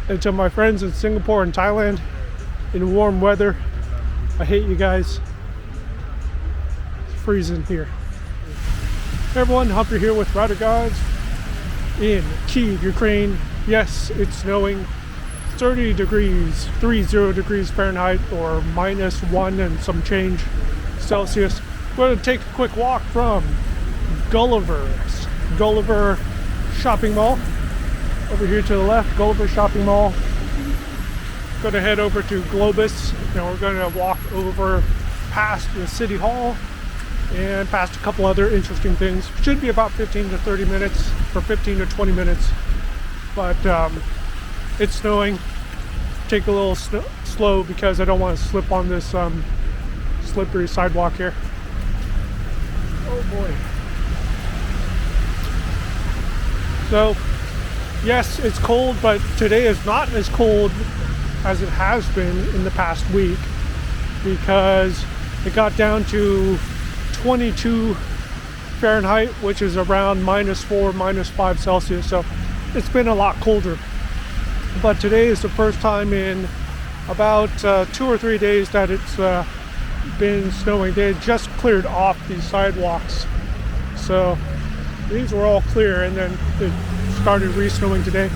And to my friends in Singapore and Thailand in warm weather, I hate you guys. It's freezing here. Hey everyone, Humper here with Rider Gods in Kyiv, Ukraine. Yes, it's snowing. 30 degrees, 30 degrees Fahrenheit, or -1 and some change Celsius. We're going to take a quick walk from Gulliver Shopping Mall. Over here to the left, Gulliver Shopping Mall. Going to head over to Globus, and we're going to walk over past the City Hall and past a couple other interesting things. Should be about 15 to 30 minutes, or 15 to 20 minutes. But it's snowing. Take a little slow because I don't want to slip on this slippery sidewalk here. Oh boy. So, yes, it's cold, but today is not as cold as it has been in the past week because it got down to 22 Fahrenheit, which is around -4, -5 Celsius. So it's been a lot colder. But today is the first time in about 2 or 3 days that it's been snowing. They had just cleared off these sidewalks. So these were all clear, and then it started re-snowing today.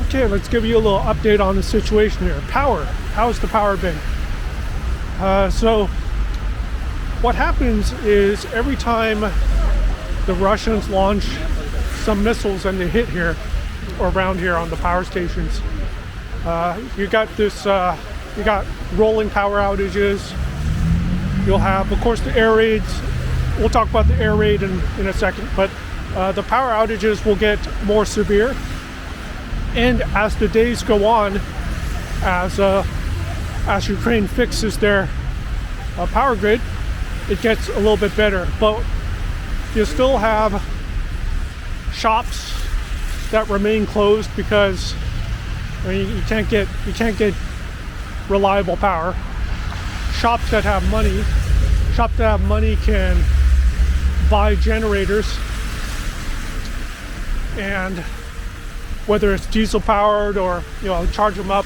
Okay, let's give you a little update on the situation here. Power. How's the power been? So what happens is every time the Russians launch some missiles and they hit here or around here on the power stations, you got this, you got rolling power outages. You'll have, of course, the air raids. We'll talk about the air raid in a second, but the power outages will get more severe. And as the days go on, as Ukraine fixes their power grid, it gets a little bit better. But you still have shops that remain closed because you can't get reliable power. Shops that have money can buy generators, and whether it's diesel powered or, charge them up.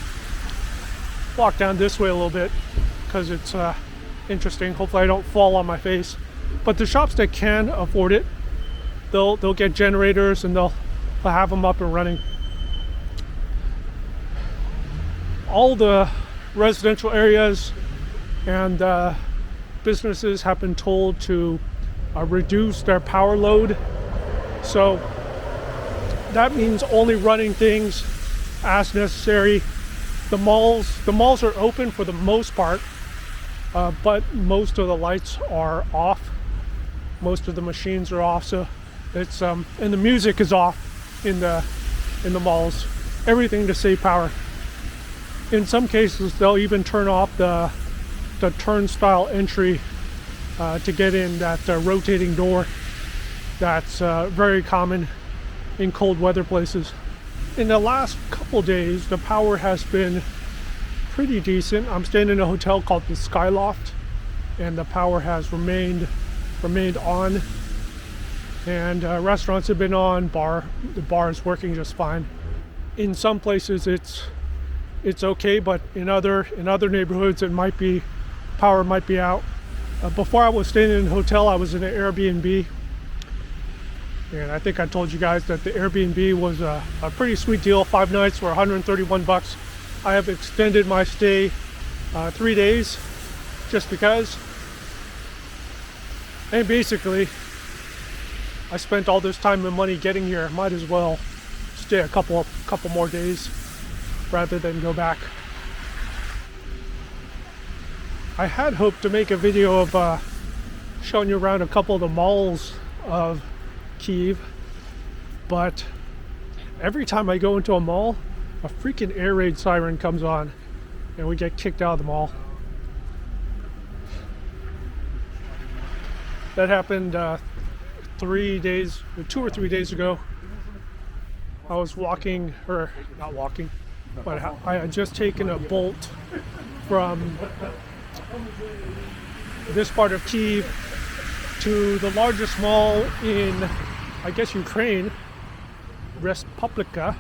Walk down this way a little bit because it's interesting. Hopefully I don't fall on my face. But the shops that can afford it, they'll get generators and they'll have them up and running. All the residential areas and businesses have been told to reduce their power load. So that means only running things as necessary. The malls are open for the most part, but most of the lights are off. Most of the machines are off, so it's and the music is off in the malls. Everything to save power. In some cases, they'll even turn off the turnstile entry to get in, that rotating door. That's very common in cold weather places. In the last couple days, the power has been pretty decent. I'm staying in a hotel called the Skyloft, and the power has remained on. And restaurants have been on. The bar is working just fine. In some places, it's okay, but in other neighborhoods, power might be out. Before I was staying in a hotel, I was in an Airbnb. And I think I told you guys that the Airbnb was a pretty sweet deal. 5 nights for $131. I have extended my stay 3 days just because. And basically, I spent all this time and money getting here. Might as well stay a couple more days rather than go back. I had hoped to make a video of showing you around a couple of the malls of Kyiv, but every time I go into a mall, a freaking air raid siren comes on and we get kicked out of the mall. That happened 2 or 3 days ago, I was walking, or not walking, but I had just taken a bolt from this part of Kyiv to the largest mall in, I guess, Ukraine, Respublika,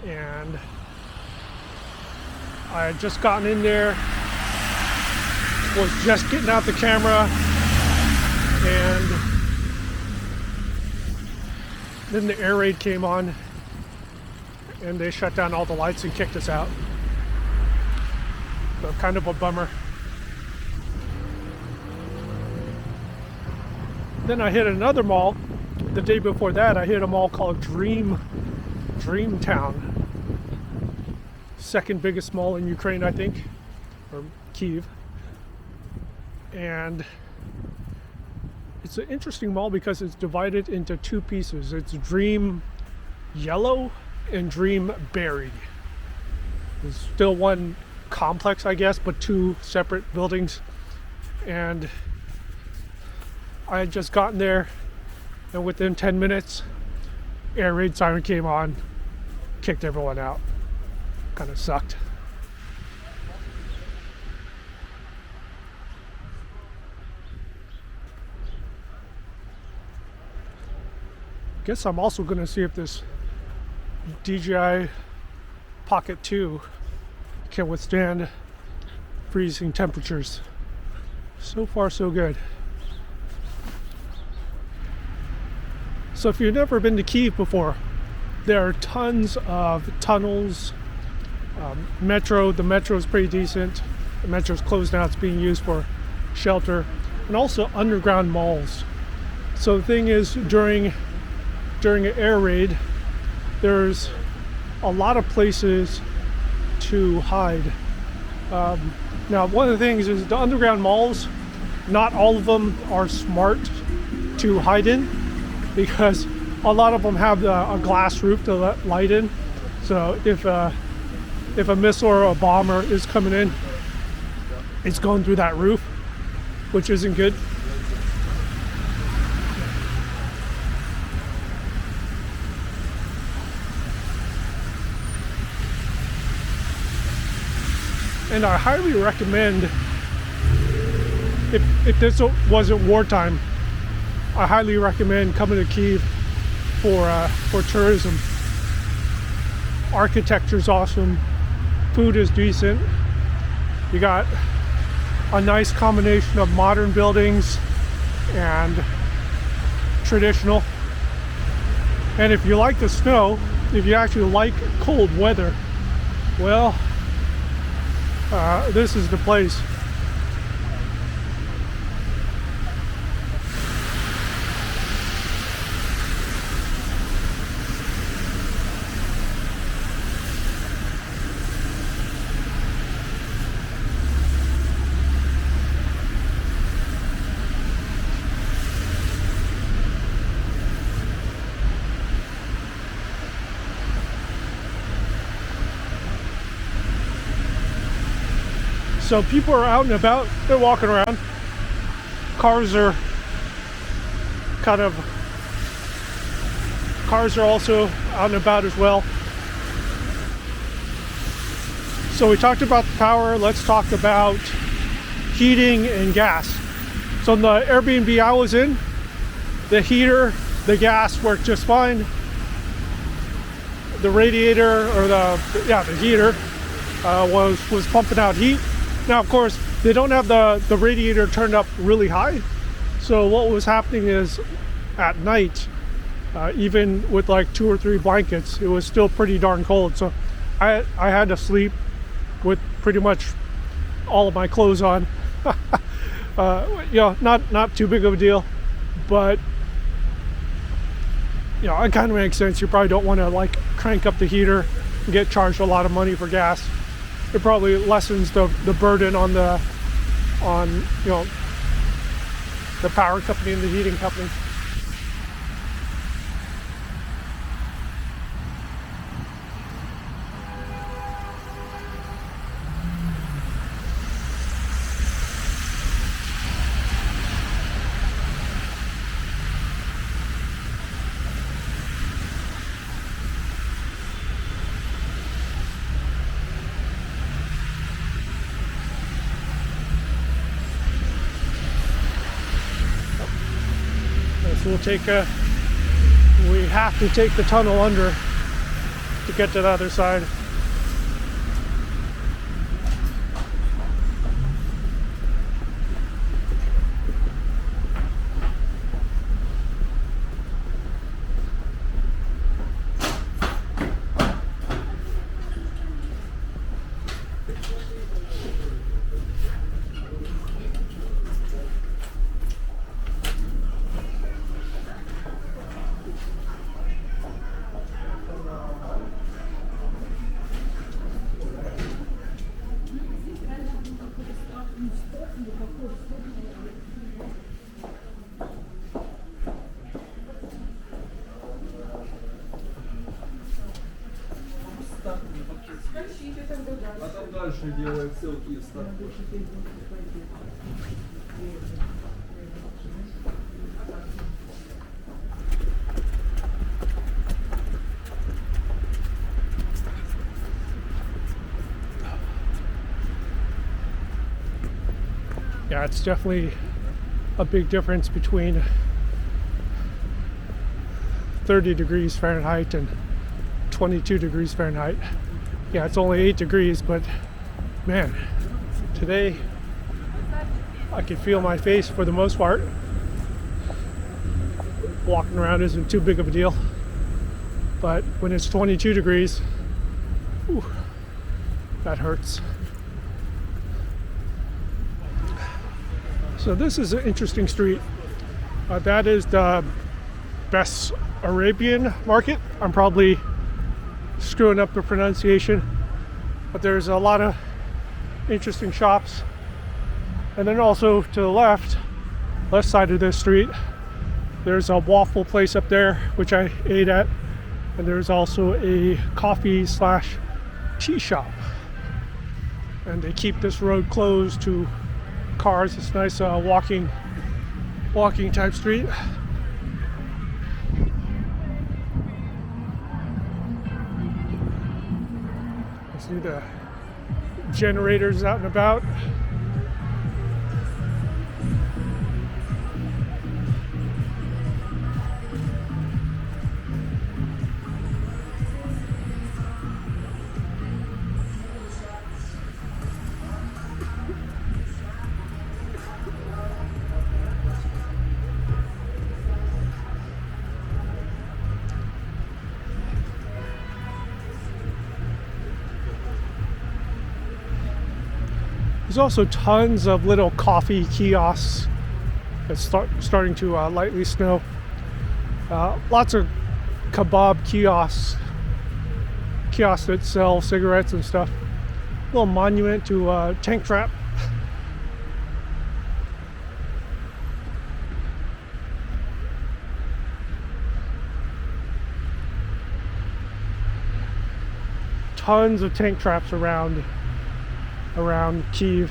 and I had just gotten in there, was just getting out the camera, and then the air raid came on and they shut down all the lights and kicked us out. So kind of a bummer. Then I hit another mall. The day before that, I hit a mall called Dreamtown. Second biggest mall in Ukraine, I think, or Kyiv. And it's an interesting mall because it's divided into two pieces. It's Dream Yellow and Dream Berry. There's still one complex, I guess, but two separate buildings. And I had just gotten there, and within 10 minutes, air raid siren came on, kicked everyone out. Kind of sucked. Guess I'm also going to see if this DJI Pocket 2 can withstand freezing temperatures. So far, so good. So if you've never been to Kyiv before, there are tons of tunnels, metro. The metro is pretty decent. The metro's closed now. It's being used for shelter, and also underground malls. So the thing is, during an air raid, there's a lot of places to hide. Now, one of the things is the underground malls, not all of them are smart to hide in, because a lot of them have a glass roof to let light in. So if a missile or a bomber is coming in, it's going through that roof, which isn't good. And I highly recommend, if this wasn't wartime, I highly recommend coming to Kyiv for tourism. Architecture's awesome, food is decent. You got a nice combination of modern buildings and traditional. And if you like the snow, if you actually like cold weather, well, this is the place. So people are out and about, they're walking around. Cars are also out and about as well. So we talked about the power, let's talk about heating and gas. So in the Airbnb I was in, the heater, the gas worked just fine. The radiator, or the heater was pumping out heat. Now, of course, they don't have the radiator turned up really high. So what was happening is, at night, even with like 2 or 3 blankets, it was still pretty darn cold. So I had to sleep with pretty much all of my clothes on. Not too big of a deal, but it kind of makes sense. You probably don't want to like crank up the heater and get charged a lot of money for gas. It probably lessens the burden on the power company and the heating company. we have to take the tunnel under to get to the other side. А там дальше делает ссылки и старт. Yeah, it's definitely a big difference between 30 degrees Fahrenheit and 22 degrees Fahrenheit. Yeah, it's only 8 degrees, but man, today I can feel my face for the most part. Walking around isn't too big of a deal, but when it's 22 degrees, whew, that hurts. So this is an interesting street. That is the Bessarabian Market. I'm probably screwing up the pronunciation, but there's a lot of interesting shops. And then also to the left side of this street, there's a waffle place up there, which I ate at. And there's also a coffee / tea shop. And they keep this road closed to cars. It's nice walking type street. I see the generators out and about. There's also tons of little coffee kiosks. It's starting to lightly snow. Lots of kebab kiosks that sell cigarettes and stuff. Little monument to tank trap. Tons of tank traps around Kyiv.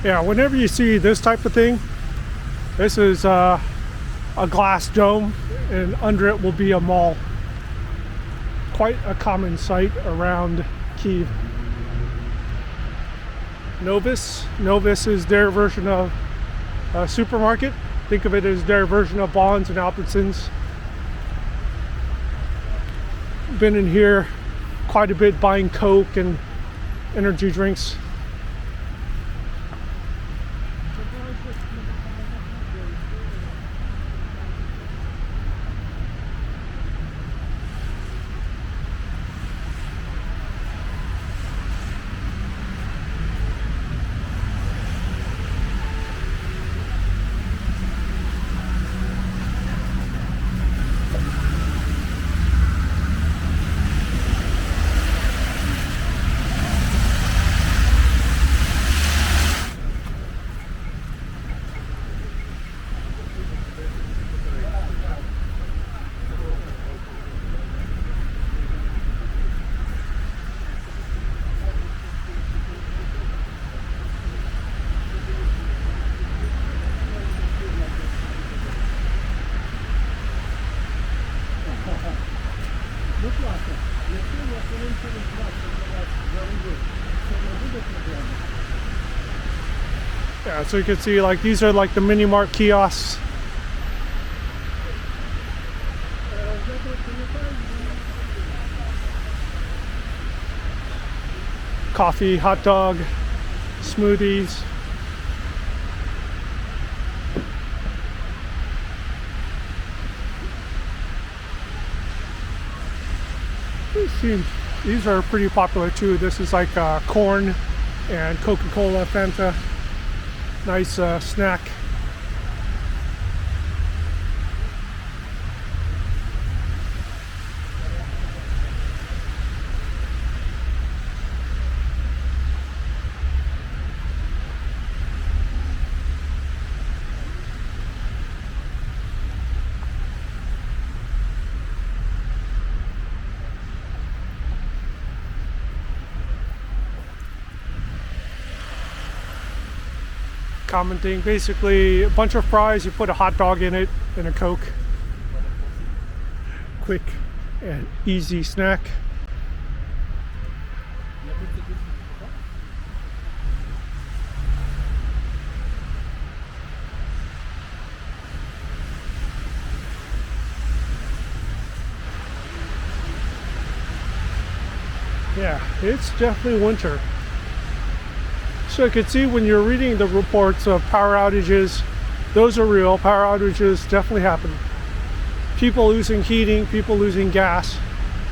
Yeah, whenever you see this type of thing, this is a glass dome, and under it will be a mall. Quite a common sight around Kyiv. Novus is their version of a supermarket. Think of it as their version of Bonds and Albertsons. Been in here quite a bit buying Coke and energy drinks. Yeah, so you can see like these are like the mini mart kiosks. Coffee, hot dog, smoothies. These are pretty popular too. This is like corn and Coca-Cola, Fanta. Nice snack. Common thing, basically a bunch of fries, you put a hot dog in it and a Coke. Quick and easy snack. Yeah, it's definitely winter. So you can see when you're reading the reports of power outages, those are real. Power outages definitely happen. People losing heating, people losing gas.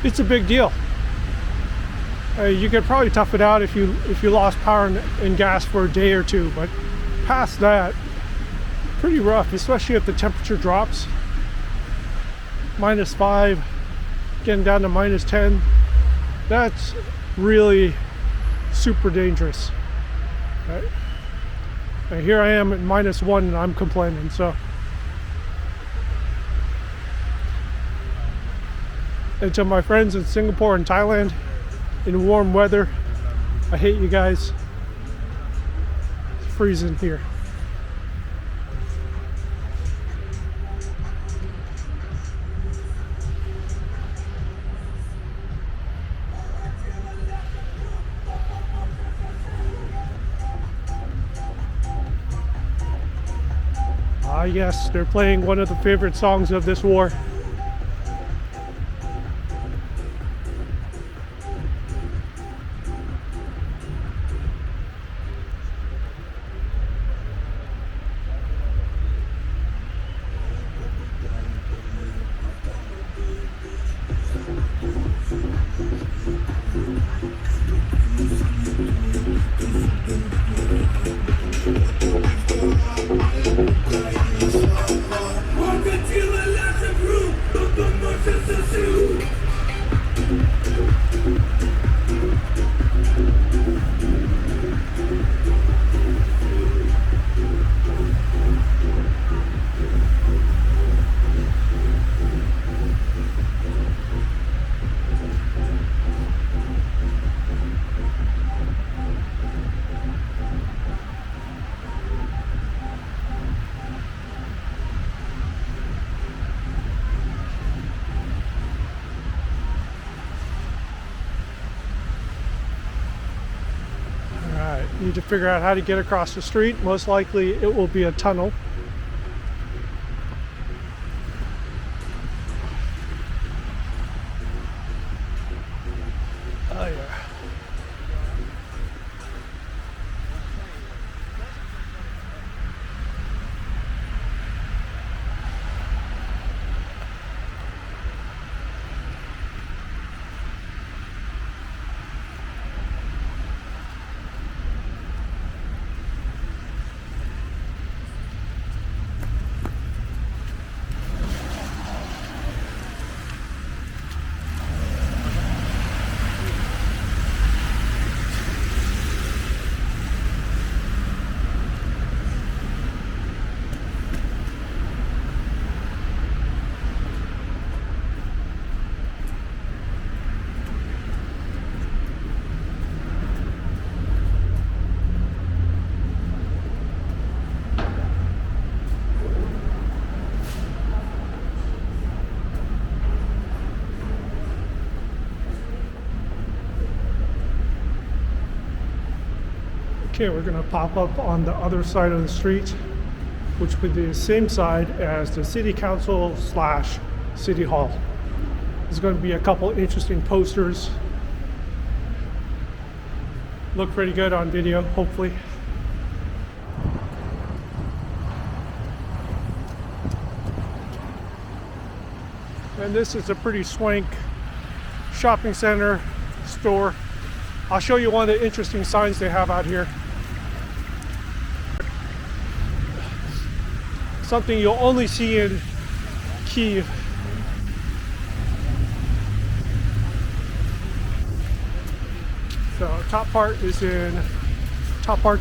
It's a big deal. You could probably tough it out if you lost power and gas for a day or two, but past that, pretty rough, especially if the temperature drops. -5, getting down to -10. That's really super dangerous. Right. And here I am at -1 and I'm complaining, so. And to my friends in Singapore and Thailand in warm weather, I hate you guys. It's freezing here. Ah, yes, they're playing one of the favorite songs of this war. Need to figure out how to get across the street. Most likely it will be a tunnel. Oh yeah. Okay, we're gonna pop up on the other side of the street, which would be the same side as the city council slash city hall. There's going to be a couple interesting posters. Look pretty good on video, hopefully. And this is a pretty swank shopping center store. I'll show you one of the interesting signs they have out here. Something you'll only see in Kyiv. So top part's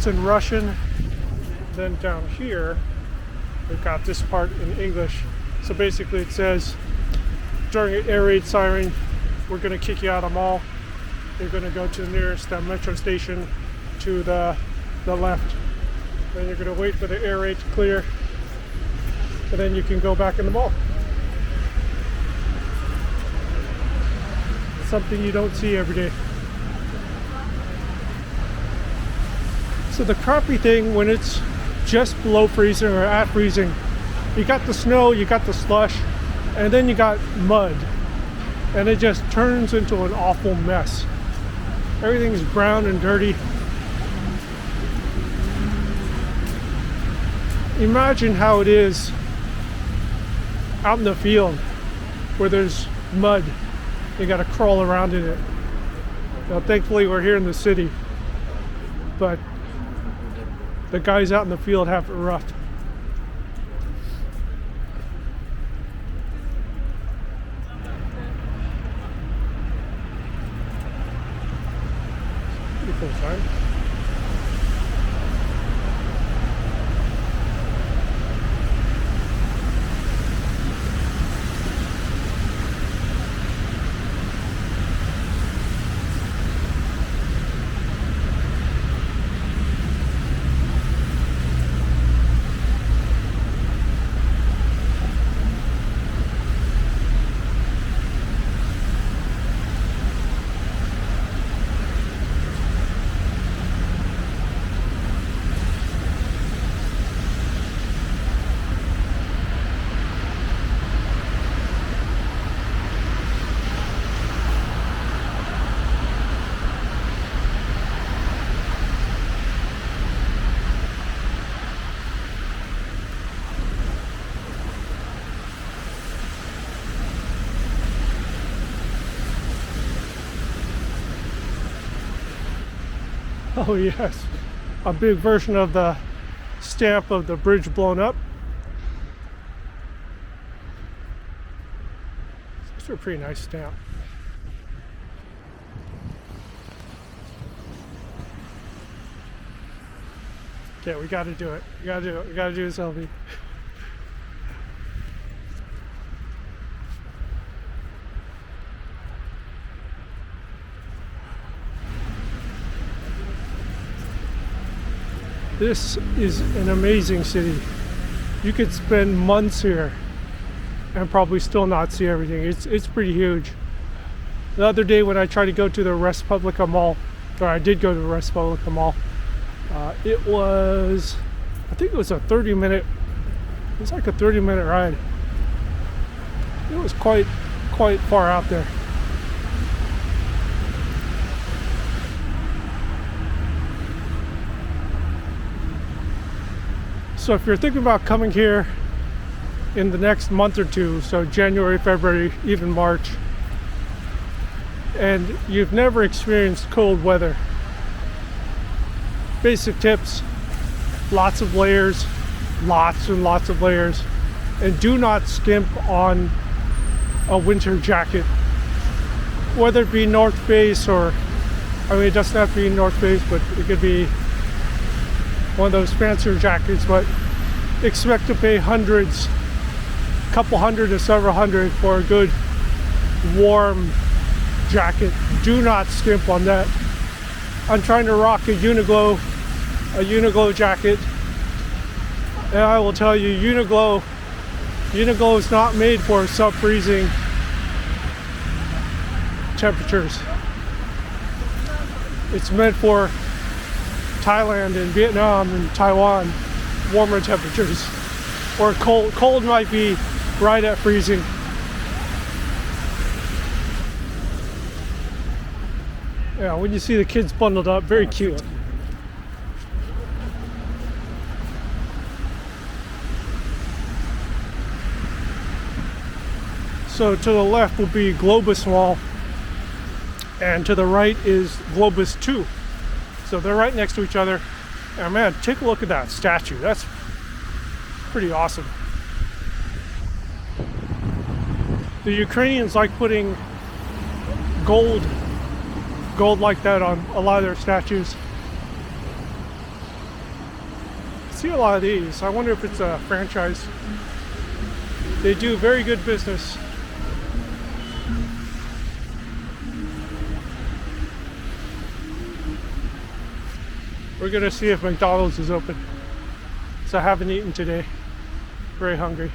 in Russian. Then down here, we've got this part in English. So basically it says, during an air raid siren, we're gonna kick you out of the mall. You're gonna go to the nearest metro station to the left. Then you're gonna wait for the air raid to clear, and then you can go back in the mall. Something you don't see every day. So the crappy thing, when it's just below freezing or at freezing, you got the snow, you got the slush, and then you got mud, and it just turns into an awful mess. Everything's brown and dirty. Imagine how it is out in the field where there's mud. You got to crawl around in it. Now, thankfully, we're here in the city, but the guys out in the field have it rough. Beautiful sign. Oh yes, a big version of the stamp of the bridge blown up. It's a pretty nice stamp. Okay, we gotta do it. We gotta do it. We gotta do a selfie. This is an amazing city. You could spend months here and probably still not see everything. It's pretty huge. The other day when I tried to go to the Respublika Mall, or I did go to the Respublika Mall, it was, I think it was a 30-minute, it was like a 30-minute ride. It was quite far out there. So if you're thinking about coming here in the next month or two, so January, February, even March, and you've never experienced cold weather, basic tips: lots of layers, lots and lots of layers, and do not skimp on a winter jacket, whether it be North Face or, I mean, it doesn't have to be North Face, but it could be one of those fancier jackets. But expect to pay hundreds, couple hundred to several hundred for a good warm jacket. Do not skimp on that. I'm trying to rock a Uniqlo jacket, and I will tell you, Uniqlo is not made for sub-freezing temperatures. It's meant for Thailand and Vietnam and Taiwan, warmer temperatures. Or cold might be right at freezing. Yeah, when you see the kids bundled up, very cute. So to the left will be Globus Wall, and to the right is Globus 2. So they're right next to each other. And man, take a look at that statue. That's pretty awesome. The Ukrainians like putting gold like that on a lot of their statues. I see a lot of these. I wonder if it's a franchise. They do very good business. We're gonna see if McDonald's is open. So I haven't eaten today. Very hungry.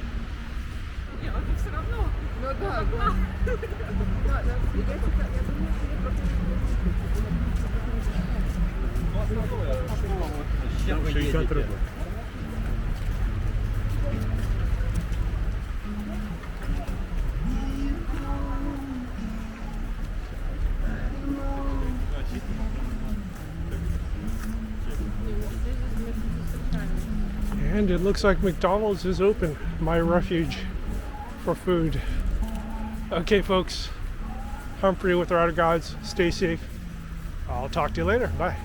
And it looks like McDonald's is open, my refuge for food. Okay, folks, Humphrey with Rider Gods. Stay safe. I'll talk to you later. Bye.